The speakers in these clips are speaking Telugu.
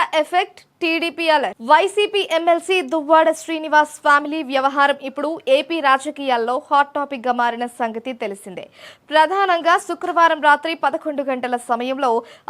Duvvada effect TDP alert. YCP MLC Duvvada Srinivas family వ్యవహారం ఇప్పుడు ఏపీ రాజకీయాల్లో హాట్ టాపిక్ గా మారిన సంగతి తెలిసిందే. ప్రధానంగా శుక్రవారం రాత్రి 11 గంటల సమయంలో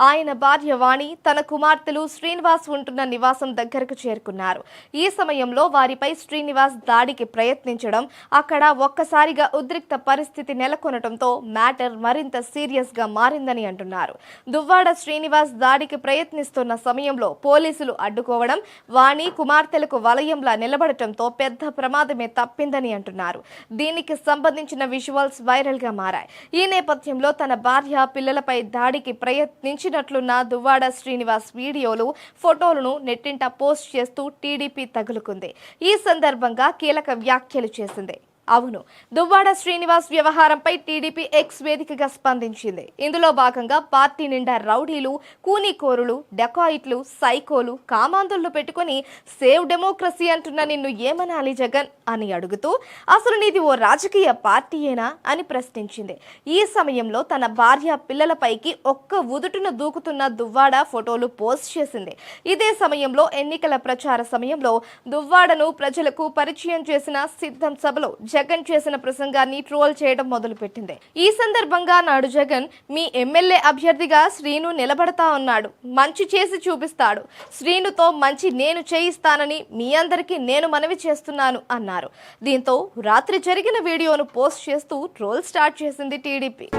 ఆయన భార్య వాణి తన కుమార్తెలు శ్రీనివాస్ ఉంటున్న నివాసం దగ్గరకు చేరుకున్నారు. ఈ సమయంలో వారిపై శ్రీనివాస్ దాడికి ప్రయత్నించడం, అక్కడ ఒక్కసారిగా ఉద్రిక్త పరిస్థితి నెలకొనడంతో మ్యాటర్ మరింత సీరియస్ గా మారిందని అంటున్నారు. దువ్వాడ శ్రీనివాస్ దాడికి ప్రయత్నిస్తున్న సమయంలో పోలీసులు అడ్డుకోవడం, వాణి కుమార్తెలకు వలయంలా నిలబడటంతో పెద్ద ప్రమాదమే తప్పిందని అంటున్నారు. దీనికి సంబంధించిన విజువల్స్ వైరల్ గా మారాయి. ఈ నేపథ్యంలో తన భార్య పిల్లలపై దాడికి ప్రయత్నించినట్లున్న దువ్వాడ శ్రీనివాస్ వీడియోలు, ఫోటోలను నెట్టింట పోస్ట్ చేస్తూ టీడీపీ తగులుకుంది. ఈ సందర్భంగా కీలక వ్యాఖ్యలు చేసింది. అవును, దువ్వాడ శ్రీనివాస్ వ్యవహారంపై టీడీపీ ఎక్స్ వేదికగా స్పందించింది. ఇందులో భాగంగా పార్టీ నిండా రౌడీలు, కూనీకోరులు, డెకాయిట్లు, సైకోలు, కామాంధులను పెట్టుకుని సేవ్ డెమోక్రసీ అంటున్న నిన్ను ఏమనాలి జగన్ అని అడుగుతూ అసలు నీది ఓ రాజకీయ పార్టీయేనా అని ప్రశ్నించింది. ఈ సమయంలో తన భార్య పిల్లలపైకి ఒక్క ఉదుటున దూకుతున్న దువ్వాడ ఫోటోలు పోస్ట్ చేసింది. ఇదే సమయంలో ఎన్నికల ప్రచార సమయంలో దువ్వాడను ప్రజలకు పరిచయం చేసిన సిద్ధం సభలో జగన్ చేసిన ప్రసంగాన్ని ట్రోల్ చేయడం మొదలుపెట్టింది. ఈ సందర్భంగా నాడు జగన్ మీ ఎమ్మెల్యే అభ్యర్థిగా శ్రీను నిలబడతా ఉన్నాడు, మంచి చేసి చూపిస్తాడు, శ్రీనుతో మంచి నేను చేయిస్తానని మీ అందరికీ నేను మనవి చేస్తున్నాను అన్నారు. దీంతో రాత్రి జరిగిన వీడియోను పోస్ట్ చేస్తూ ట్రోల్ స్టార్ట్ చేసింది టీడీపీ.